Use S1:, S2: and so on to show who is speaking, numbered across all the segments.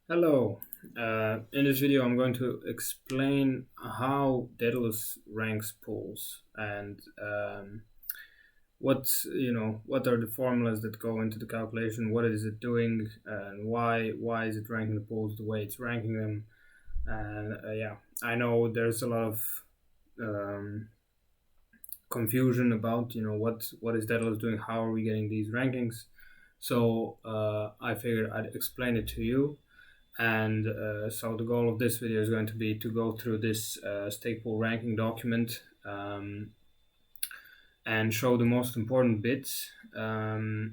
S1: Hello. In this video, I'm going to explain how Daedalus ranks pools and what are the formulas that go into the calculation, what is it doing, and why is it ranking the pools the way it's ranking them. And yeah, I know there's a lot of um, confusion about what is Daedalus doing, how are we getting these rankings. So I figured I'd explain it to you. And so the goal of this video is going to be to go through this stake pool ranking document and show the most important bits. But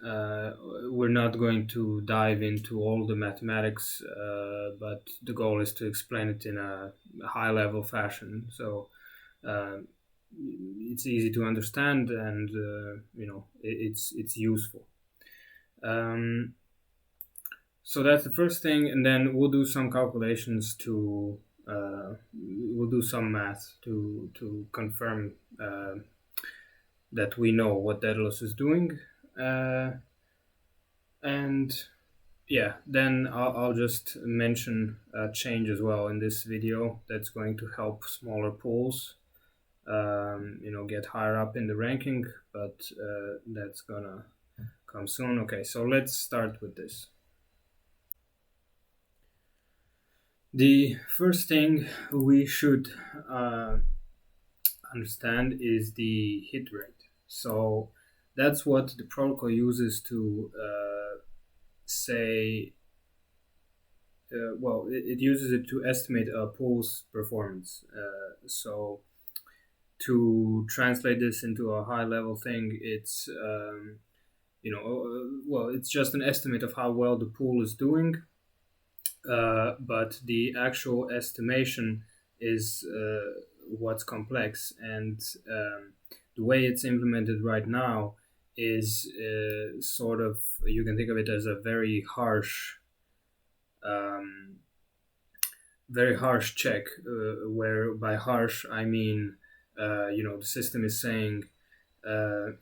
S1: we're not going to dive into all the mathematics, but the goal is to explain it in a high level fashion. So uh, it's easy to understand and it's useful. Um, So that's the first thing, and then we'll do some calculations to we'll do some math to confirm that we know what Daedalus is doing, uh, and yeah, then I'll just mention a change as well in this video that's going to help smaller pools, get higher up in the ranking, but that's gonna come soon. Okay, so let's start with this. The first thing we should uh, understand is the hit rate. So that's what the protocol uses to say, it uses it to estimate a pool's performance. So to translate this into a high level thing, it's, it's just an estimate of how well the pool is doing. But the actual estimation is what's complex, and the way it's implemented right now is sort of, you can think of it as a um, very harsh check, where by harsh I mean the system is saying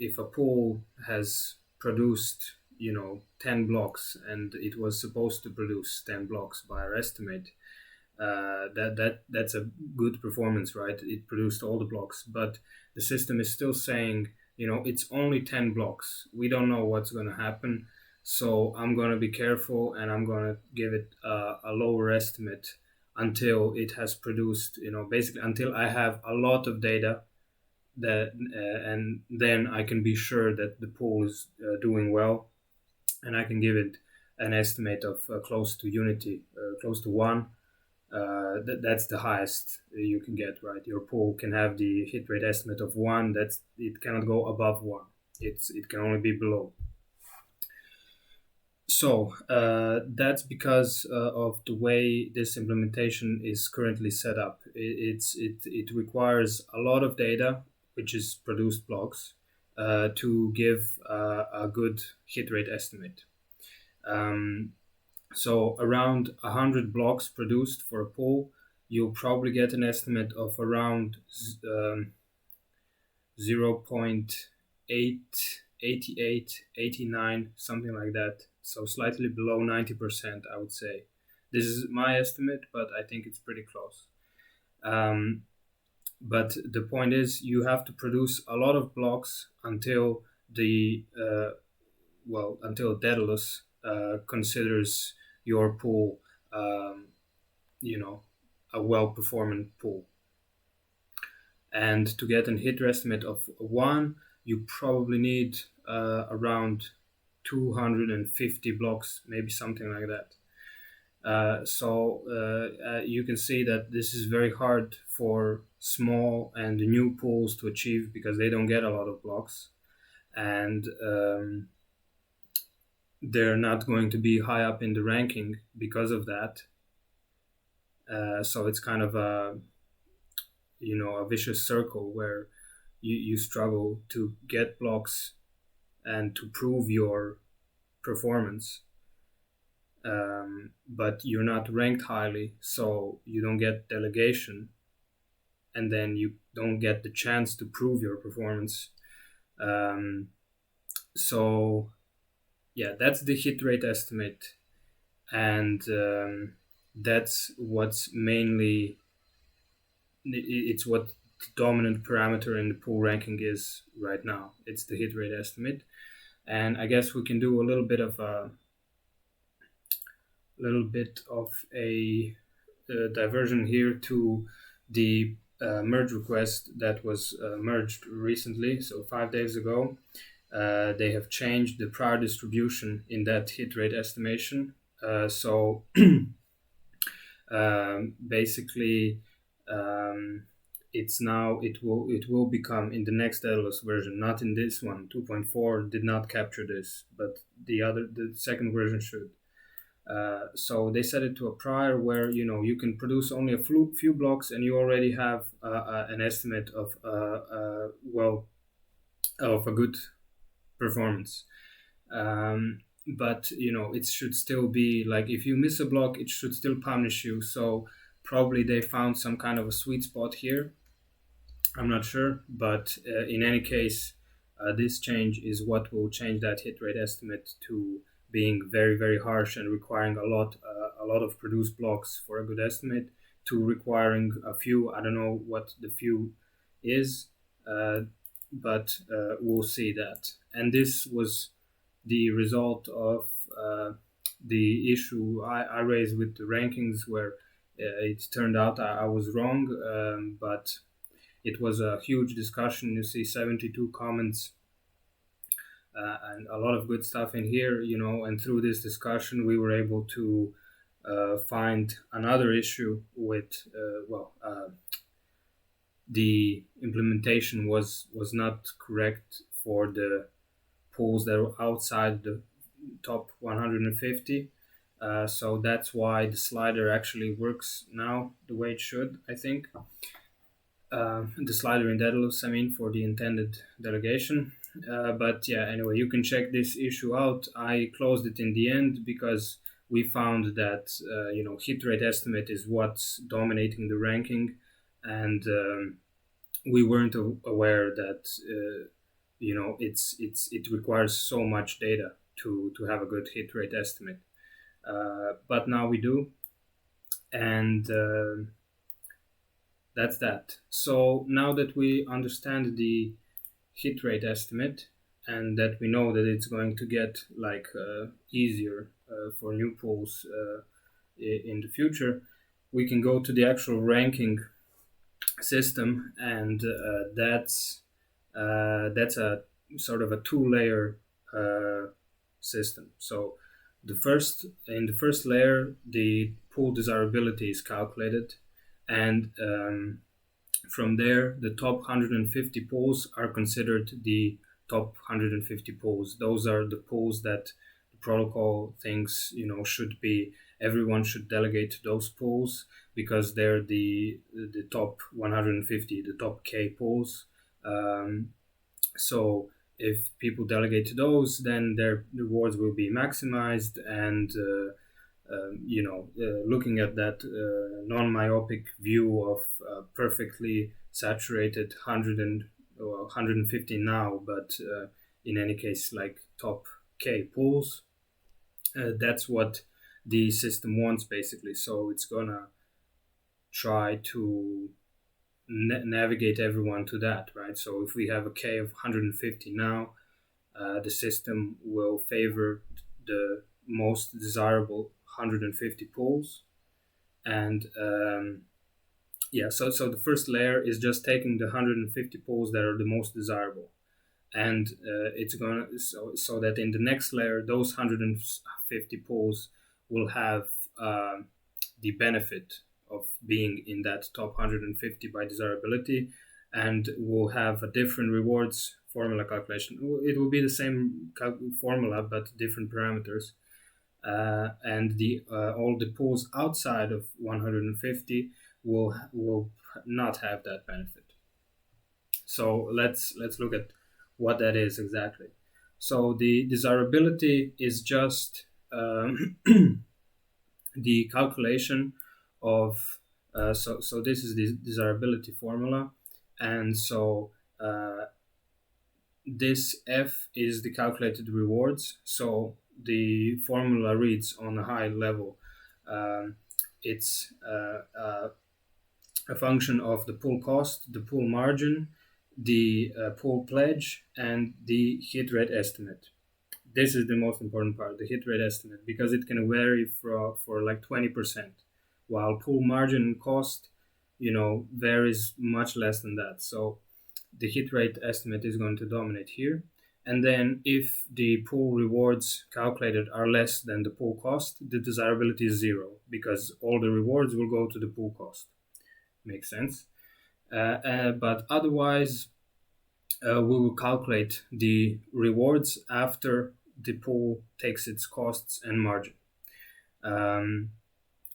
S1: if a pool has produced 10 blocks and it was supposed to produce 10 blocks by our estimate, that's a good performance, right? It produced all the blocks, but the system is still saying it's only 10 blocks, we don't know what's going to happen, so I'm going to be careful and I'm going to give it a lower estimate until it has produced, basically until I have a lot of data that and then I can be sure that the pool is doing well, and I can give it an estimate of close to unity, close to one. That's the highest you can get, right? Your pool can have the hit rate estimate of one. It cannot go above one. It can only be below. So that's because of the way this implementation is currently set up. It requires a lot of data, which is produced blocks, to give a good hit rate estimate. Um, so around 100 blocks produced for a pool, you'll probably get an estimate of around 0.888, 89, something like that. So slightly below 90%, I would say. This is my estimate, but I think it's pretty close. But the point is, you have to produce a lot of blocks until until Daedalus considers your pool, a well-performing pool. And to get an hit estimate of one, you probably need around 250 blocks, maybe something like that. So you can see that this is very hard for small and new pools to achieve because they don't get a lot of blocks, and they're not going to be high up in the ranking because of that. So it's kind of a vicious circle where you struggle to get blocks and to prove your performance, but you're not ranked highly, so you don't get delegation, and then you don't get the chance to prove your performance. So yeah, that's the hit rate estimate. and that's what's mainly it's what the dominant parameter in the pool ranking is right now. It's the hit rate estimate, and I guess we can do a little bit of a diversion here to the merge request that was merged recently, so 5 days ago. They have changed the prior distribution in that hit rate estimation. So basically, it will become in the next Daedalus version, not in this one. 2.4 did not capture this, but the second version should. So they set it to a prior where you can produce only a few blocks and you already have an estimate of of a good performance. But it should still be like, if you miss a block, it should still punish you. So probably they found some kind of a sweet spot here. I'm not sure, but in any case, this change is what will change that hit rate estimate to being very, very harsh and requiring a lot of produced blocks for a good estimate, to requiring a few. I don't know what the few is, but we'll see that. And this was the result of the issue I raised with the rankings, where it turned out I was wrong, but it was a huge discussion. You see 72 comments and a lot of good stuff in here, and through this discussion, we were able to find another issue with, the implementation was not correct for the pools that were outside the top 150. So that's why the slider actually works now the way it should, I think. The slider in Daedalus, for the intended delegation. But yeah, anyway, you can check this issue out. I closed it in the end because we found that hit rate estimate is what's dominating the ranking, and we weren't aware that it requires so much data to have a good hit rate estimate. But now we do, and that's that. So now that we understand the hit rate estimate, and that we know that it's going to get easier for new pools in the future, we can go to the actual ranking system, and that's a sort of a two-layer system. So in the first layer, the pool desirability is calculated, and from there, the top 150 pools are considered the top 150 pools. Those are the pools that the protocol thinks everyone should delegate to those pools, because they're the top 150, the top K pools. So if people delegate to those, then their rewards will be maximized, and looking at that non-myopic view of perfectly saturated 150 now, but in any case, like top K pools, that's what the system wants, basically. So it's gonna try to navigate everyone to that, right? So if we have a K of 150 now, the system will favor the most desirable 150 pools. And so the first layer is just taking the 150 pools that are the most desirable, and it's gonna so that in the next layer, those 150 pools will have the benefit of being in that top 150 by desirability, and will have a different rewards formula calculation. It will be the same formula, but different parameters. And all the pools outside of 150 will not have that benefit. So let's look at what that is exactly. So the desirability is just the calculation of so this is the desirability formula, and so this F is the calculated rewards. So the formula reads on a high level, it's a function of the pool cost, the pool margin, the pool pledge, and the hit rate estimate. This is the most important part, the hit rate estimate, because it can vary for like 20%, while pool margin and cost, varies much less than that. So the hit rate estimate is going to dominate here. And then if the pool rewards calculated are less than the pool cost, the desirability is 0, because all the rewards will go to the pool cost. Makes sense. But otherwise, we will calculate the rewards after the pool takes its costs and margin.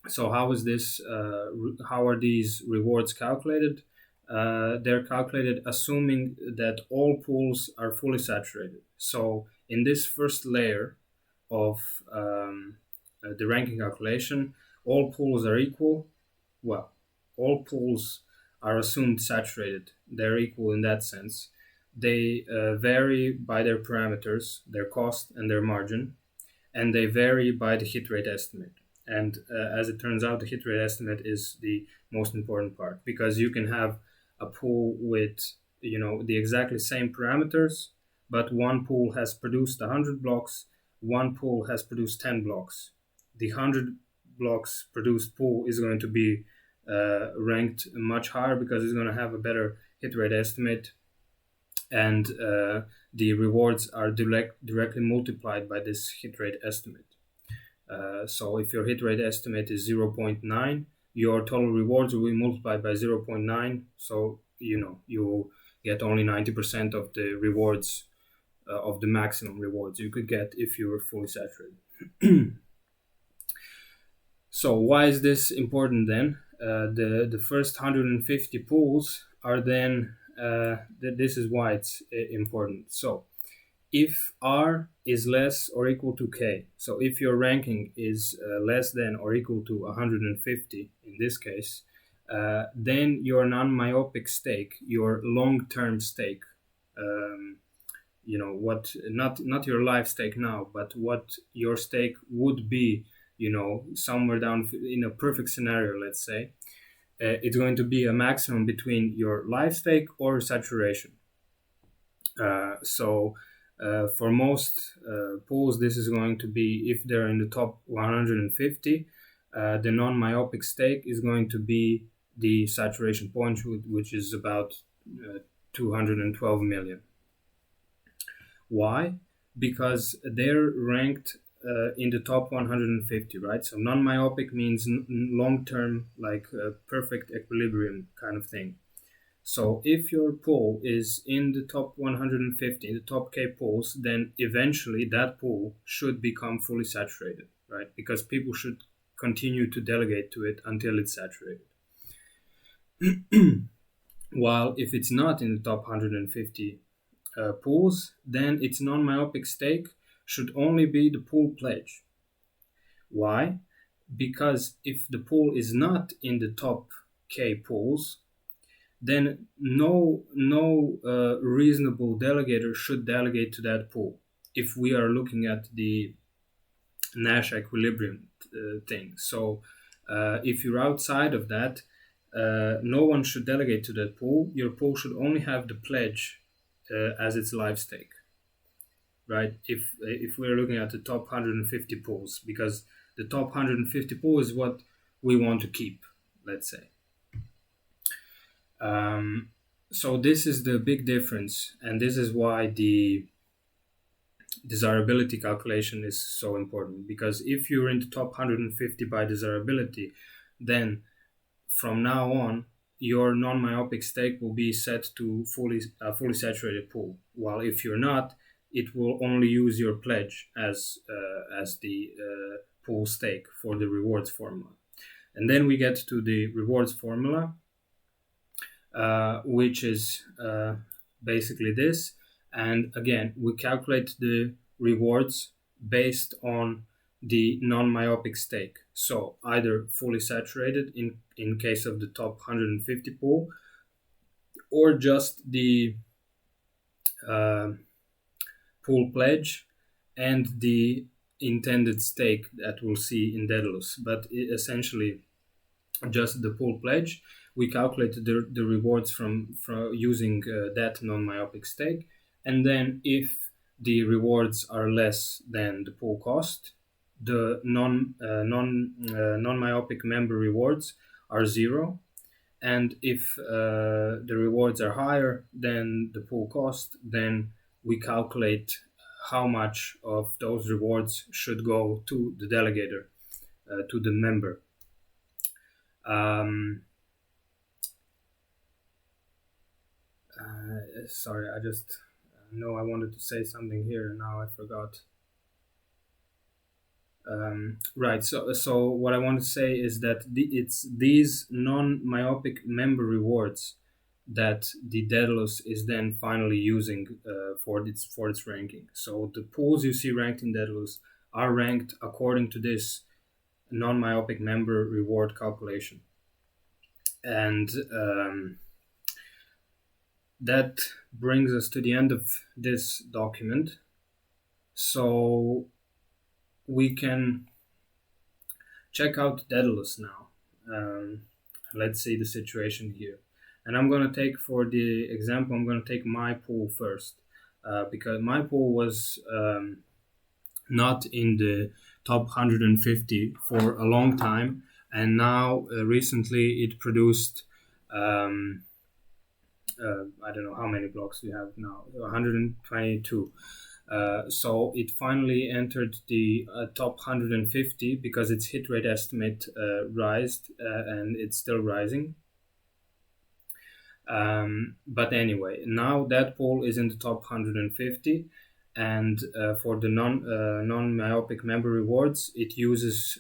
S1: So how is this? How are these rewards calculated? They're calculated assuming that all pools are fully saturated. So in this first layer of the ranking calculation, all pools are equal. Well, all pools are assumed saturated. They're equal in that sense. They vary by their parameters, their cost and their margin, and they vary by the hit rate estimate. And as it turns out, the hit rate estimate is the most important part, because you can have a pool with the exactly same parameters, but one pool has produced 100 blocks, one pool has produced 10 blocks. The 100 blocks produced pool is going to be ranked much higher because it's going to have a better hit rate estimate, and the rewards are directly multiplied by this hit rate estimate. So if your hit rate estimate is 0.9, your total rewards will be multiplied by 0.9. So, you get only 90% of the rewards, of the maximum rewards you could get if you were fully saturated. So why is this important then? The first 150 pools are then, this is why it's important. So if R is less or equal to K, so if your ranking is less than or equal to 150 in this case, then your non-myopic stake, your long-term stake, not your life stake now, but what your stake would be, somewhere down in a perfect scenario, let's say, it's going to be a maximum between your life stake or saturation. So for most pools, this is going to be, if they're in the top 150, the non-myopic stake is going to be the saturation point, which is about 212 million. Why? Because they're ranked in the top 150, right? So non-myopic means long-term, like perfect equilibrium kind of thing. So if your pool is in the top 150, in the top K pools, then eventually that pool should become fully saturated, right? Because people should continue to delegate to it until it's saturated. While if it's not in the top 150 pools, then its non-myopic stake should only be the pool pledge. Why? Because if the pool is not in the top K pools, then no reasonable delegator should delegate to that pool. If we are looking at the Nash equilibrium thing, so if you're outside of that, no one should delegate to that pool. Your pool should only have the pledge as its live stake, right? If we're looking at the top 150 pools, because the top 150 pool is what we want to keep, let's say. So this is the big difference, and this is why the desirability calculation is so important, because if you're in the top 150 by desirability, then from now on your non-myopic stake will be set to fully saturated pool, while if you're not, it will only use your pledge as the pool stake for the rewards formula. And then we get to the rewards formula, which is basically this. And again, we calculate the rewards based on the non-myopic stake. So either fully saturated in case of the top 150 pool, or just the pool pledge and the intended stake that we'll see in Daedalus, but essentially just the pool pledge. We calculated the rewards from using that non-myopic stake, and then if the rewards are less than the pool cost, the non-myopic member rewards are 0, and if the rewards are higher than the pool cost, then we calculate how much of those rewards should go to the delegator, to the member. Sorry, I just know I wanted to say something here and now I forgot. Right, so what I want to say is that it's these non-myopic member rewards that the Daedalus is then finally using for its ranking. So the pools you see ranked in Daedalus are ranked according to this non-myopic member reward calculation. And that brings us to the end of this document. So we can check out Daedalus now. Let's see the situation here. And I'm going to take, for the example, I'm going to take my pool first, because my pool was not in the top 150 for a long time, and now recently it produced I don't know how many blocks we have now, 122. So it finally entered the top 150 because its hit rate estimate rised, and it's still rising. But anyway, now that pool is in the top 150, and for the non-myopic member rewards, it uses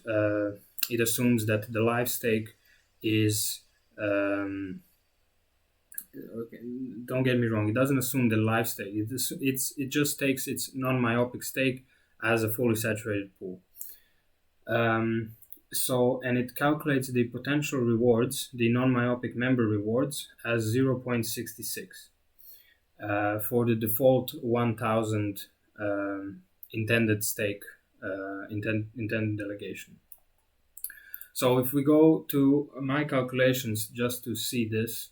S1: it assumes that the live stake is okay, don't get me wrong, it doesn't assume the live stake. It just takes its non-myopic stake as a fully saturated pool. And it calculates the potential rewards, the non-myopic member rewards, as 0.66 for the default 1,000 intended stake, intended delegation. So if we go to my calculations just to see this,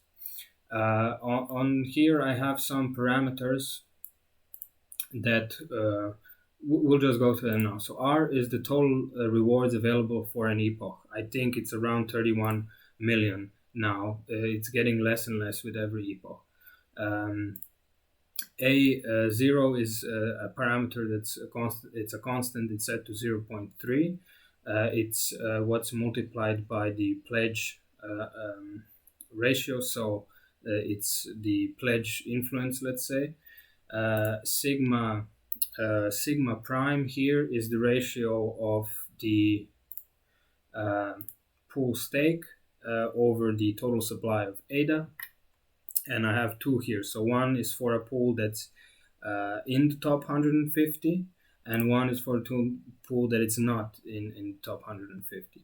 S1: on here I have some parameters that we'll just go to them now. So R is the total rewards available for an epoch. I think it's around 31 million now. It's getting less and less with every epoch. A0 is a parameter that's a constant. It's a constant. It's set to 0.3. It's what's multiplied by the pledge ratio. So it's the pledge influence, let's say. Sigma prime here is the ratio of the pool stake over the total supply of ADA. And I have two here. So one is for a pool that's in the top 150, and one is for a pool that it's not in top 150.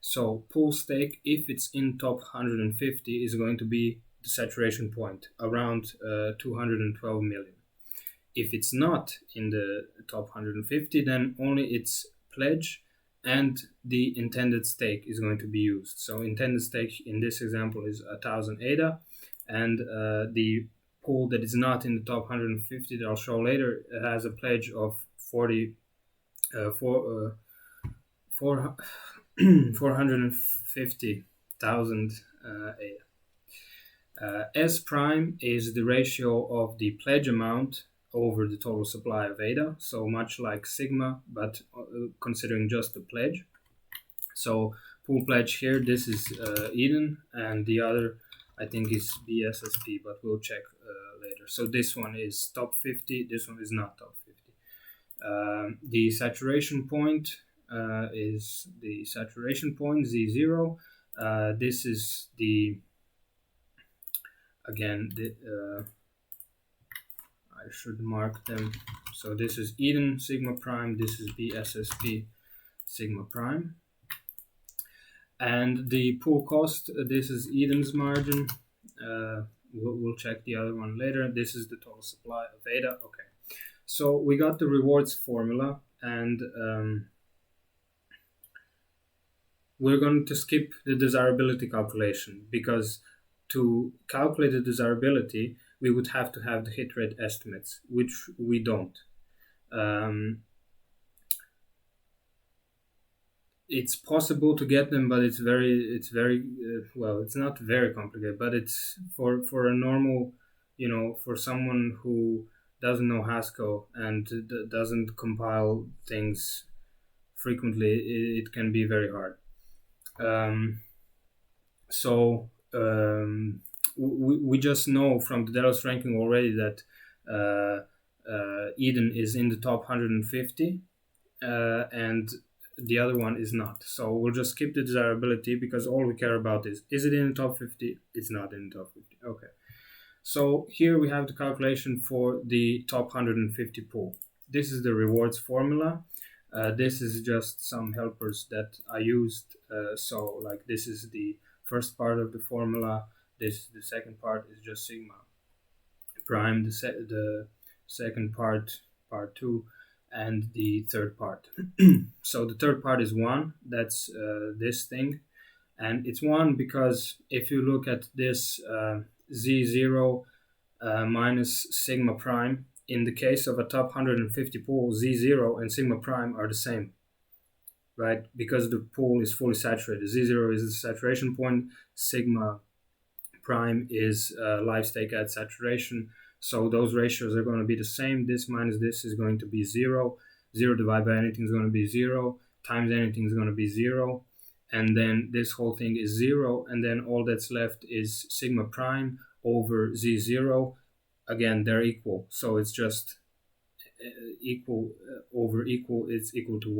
S1: So pool stake, if it's in top 150, is going to be the saturation point, around 212 million. If it's not in the top 150, then only its pledge and the intended stake is going to be used. So intended stake in this example is 1,000 ADA, and the pool that is not in the top 150 that I'll show later has a pledge of 450,000 ADA. S prime is the ratio of the pledge amount over the total supply of ADA, so much like sigma, but considering just the pledge. So pool pledge here, this is Eden, and the other I think is BSSP, but we'll check later. So this one is top 50, this one is not top 50. The saturation point is the saturation point, Z0. This is the, again, I should mark them. So this is Eden sigma prime, this is BSSP sigma prime. And the pool cost, this is Eden's margin. We'll check the other one later. This is the total supply of ADA. Okay. So we got the rewards formula, and we're going to skip the desirability calculation, because to calculate the desirability, we would have to have the hit rate estimates, which we don't. It's possible to get them, but it's very well, it's not very complicated, but it's for a normal, for someone who doesn't know Haskell and doesn't compile things frequently, it can be very hard. So we just know from the Daedalus ranking already that Eden is in the top 150, and the other one is not. So we'll just skip the desirability, because all we care about is it in the top 50? It's not in the top 50. Okay. So here we have the calculation for the top 150 pool. This is the rewards formula. This is just some helpers that I used. So like this is the first part of the formula. The second part is just sigma prime. The second part 2, and the third part. So the third part is 1. That's this thing, and it's 1 because if you look at this z0 minus sigma prime, in the case of a top 150 pool, z0 and sigma prime are the same, right? Because the pool is fully saturated. Z0 is the saturation point, sigma prime is live stake at saturation. So those ratios are going to be the same. This minus this is going to be 0. 0 divided by anything is going to be 0. Times anything is going to be 0. And then this whole thing is 0. And then all that's left is sigma prime over z0. Again, they're equal. So it's just equal over equal. It's equal to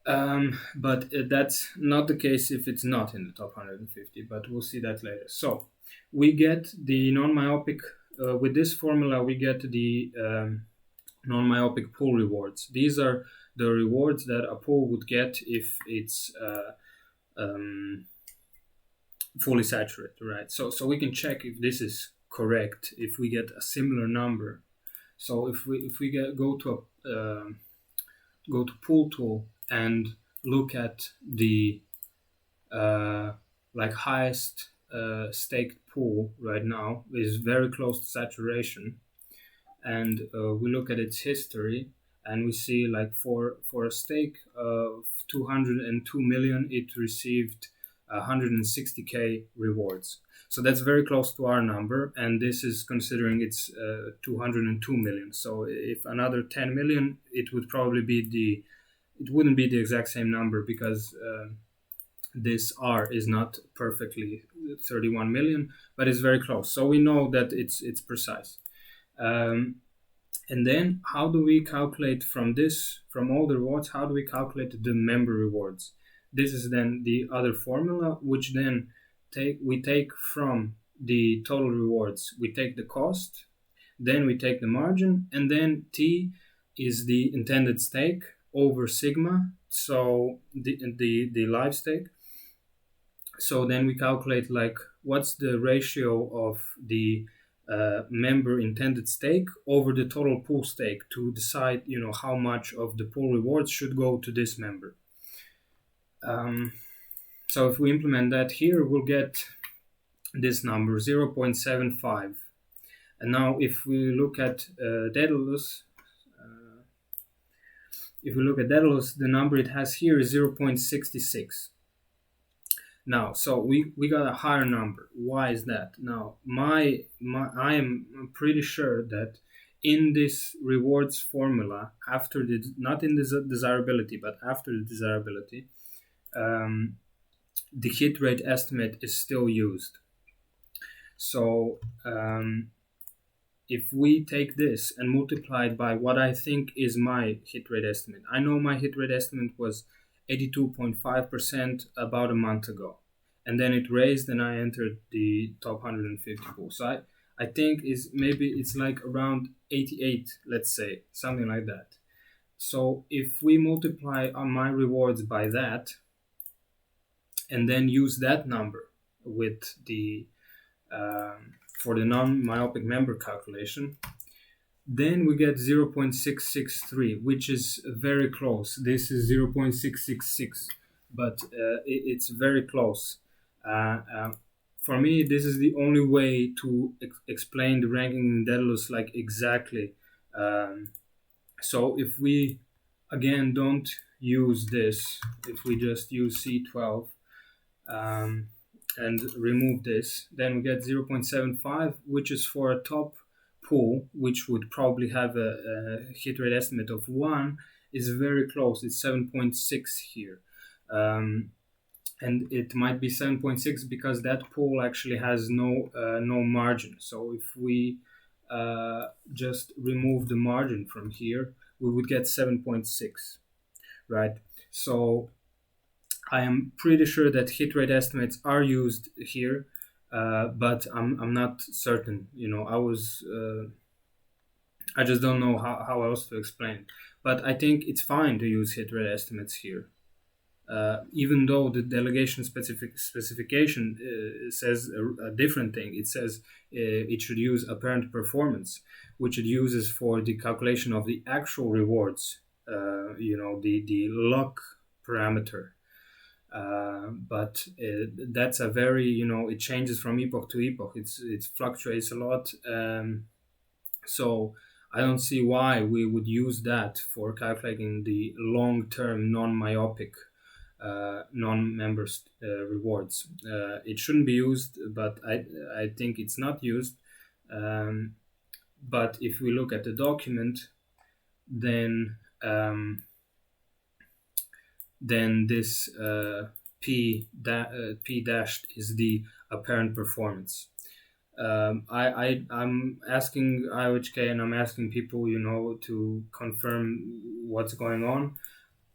S1: 1. But that's not the case if it's not in the top 150. But we'll see that later. So we get the non-myopic, with this formula, we get the non-myopic pool rewards. These are the rewards that a pool would get if it's fully saturated, right? So we can check if this is correct, if we get a similar number. So if we go to pool tool and look at the highest staked pool right now is very close to saturation, and we look at its history, and we see like for a stake of 202 million, it received 160k rewards. So that's very close to our number, and this is considering it's 202 million. So if another 10 million, it would probably be it wouldn't be the exact same number, because this R is not perfectly 31 million, but it's very close. So we know that it's precise. And then how do we calculate from all the rewards, how do we calculate the member rewards? This is then the other formula, which then we take from the total rewards. We take the cost, then we take the margin, and then T is the intended stake over sigma, so the live stake. So then we calculate like what's the ratio of the member intended stake over the total pool stake to decide, how much of the pool rewards should go to this member. So if we implement that here, we'll get this number 0.75. And now if we look at Daedalus, the number it has here is 0.66. Now, so we got a higher number. Why is that? Now, I am pretty sure that in this rewards formula, after not in the desirability, but after the desirability, the hit rate estimate is still used. So if we take this and multiply it by what I think is my hit rate estimate, I know my hit rate estimate was 82.5% about a month ago, and then it raised and I entered the top 150 pool. So I think it's like around 88, let's say, something like that. So if we multiply my rewards by that and then use that number with the for the non-myopic member calculation, Then we get 0.663, which is very close. This is 0.666, but it's very close. Uh, uh, for me, this is the only way to explain the ranking in Daedalus like exactly. Um, so if we again don't use this, if we just use C12 um, and remove this, then we get 0.75, which is for a top pool, which would probably have a hit rate estimate of 1, is very close. It's 7.6 here. And it might be 7.6 because that pool actually has no margin. So if we just remove the margin from here, we would get 7.6, right? So I am pretty sure that hit rate estimates are used here, but I'm not certain. I just don't know how else to explain. But I think it's fine to use hit rate estimates here. Even though the delegation specification says a different thing. It says it should use apparent performance, which it uses for the calculation of the actual rewards, the luck parameter. But that's a very, it changes from epoch to epoch. It fluctuates a lot. So I don't see why we would use that for calculating the long-term non-myopic non-members rewards. It shouldn't be used, but I think it's not used. But if we look at the document, then this P dashed is the apparent performance. I'm asking IOHK and I'm asking people, to confirm what's going on.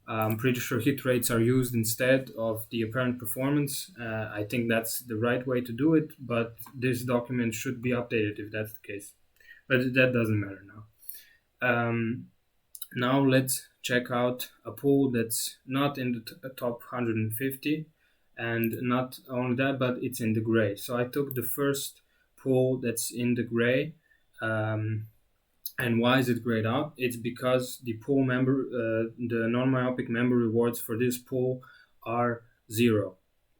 S1: I'm pretty sure hit rates are used instead of the apparent performance. I think that's the right way to do it, but this document should be updated if that's the case. But that doesn't matter now. Now let's check out a pool that's not in the top 150, and not only that, but it's in the gray. So I took the first pool that's in the gray. And why is it grayed out? It's because the pool member, the non-myopic member rewards for this pool are 0.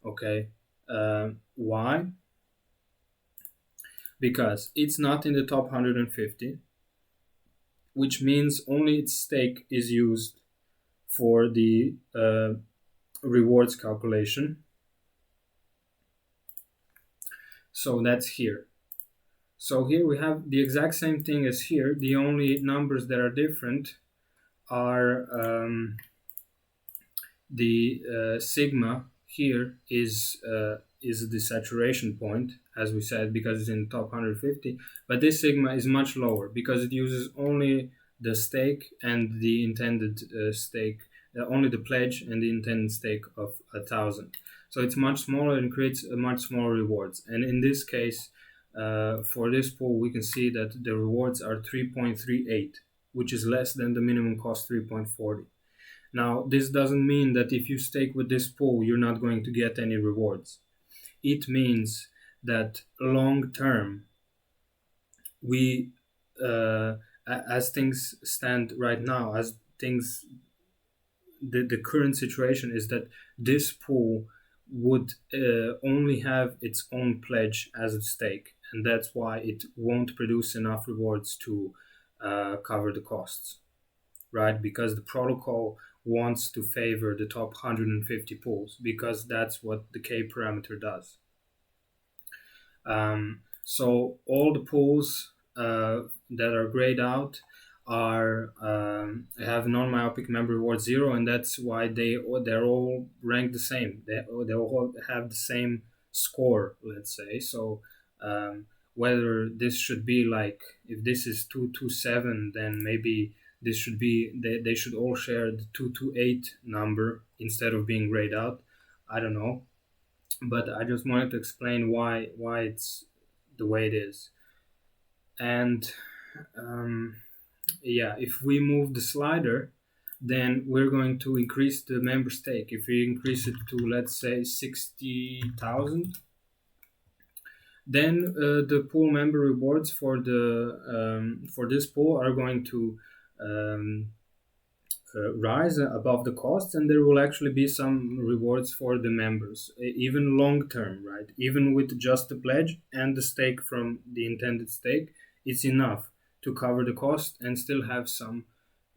S1: Okay. Why? Because it's not in the top 150, which means only its stake is used for the rewards calculation. So that's here. So here we have the exact same thing as here. The only numbers that are different are the sigma here is the saturation point, as we said, because it's in the top 150. But this sigma is much lower because it uses only the stake and the intended stake, only the pledge and the intended stake of 1,000. So it's much smaller and creates a much smaller rewards. And in this case, for this pool, we can see that the rewards are 3.38, which is less than the minimum cost 3.40. Now, this doesn't mean that if you stake with this pool, you're not going to get any rewards. It means that long term, we, as things stand right now, the current situation is that this pool would only have its own pledge as a stake, and that's why it won't produce enough rewards to cover the costs, right? Because the protocol wants to favor the top 150 pools because that's what the K parameter does. So all the pools that are grayed out are have non-myopic member reward 0, and that's why they're all ranked the same. They all have the same score, let's say. So whether this should be like, if this is 227, then maybe this should be, they should all share the 228 number instead of being grayed out. I don't know, but I just wanted to explain why it's the way it is. And yeah, if we move the slider, then we're going to increase the member stake. If we increase it to, let's say, 60,000, then the pool member rewards for this pool are going to um, rise above the costs, and there will actually be some rewards for the members, even long term, right? Even with just the pledge and the stake from the intended stake, it's enough to cover the cost and still have some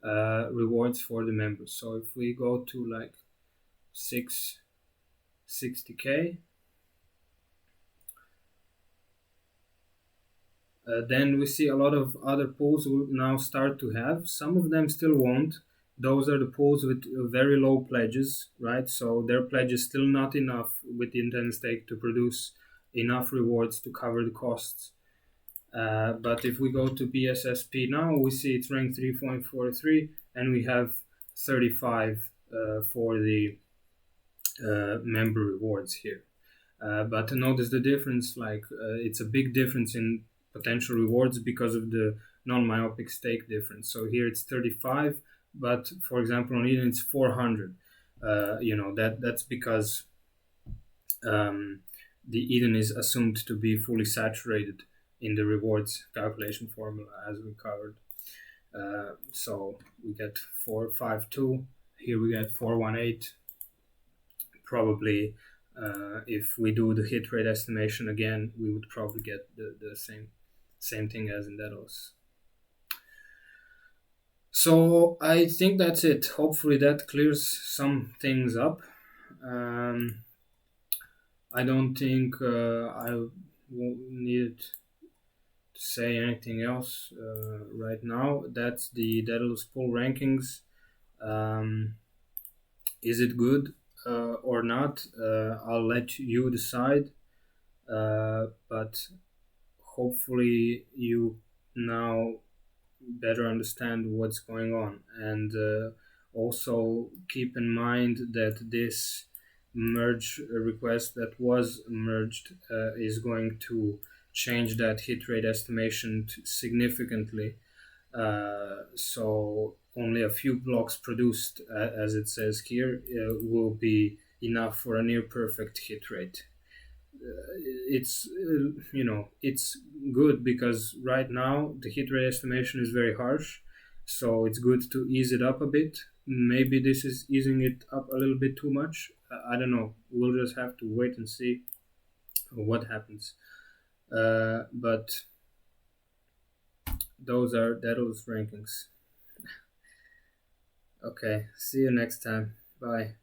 S1: rewards for the members. So if we go to like 660k, then we see a lot of other pools will now start to have. Some of them still won't. Those are the pools with very low pledges, right? So their pledge is still not enough with the intended stake to produce enough rewards to cover the costs. But if we go to BSSP now, we see it's ranked 3.43, and we have 35 for the member rewards here. But notice the difference, like it's a big difference in potential rewards because of the non-myopic stake difference. So here it's 35, but for example on Eden it's 400. That's because the Eden is assumed to be fully saturated in the rewards calculation formula as we covered. So we get 452. Here we get 418. Probably if we do the hit rate estimation again, we would probably get the same thing as in Daedalus. So I think that's it. Hopefully that clears some things up. I don't think I needed to say anything else right now. That's the Daedalus pool rankings. Is it good or not? I'll let you decide. But hopefully you now better understand what's going on, and also keep in mind that this merge request that was merged is going to change that hit rate estimation significantly. So only a few blocks produced, as it says here, will be enough for a near perfect hit rate. It's it's good because right now the hit rate estimation is very harsh, so it's good to ease it up a bit. Maybe this is easing it up a little bit too much. I don't know. We'll just have to wait and see what happens. But those are Daedalus rankings. Okay, see you next time. Bye.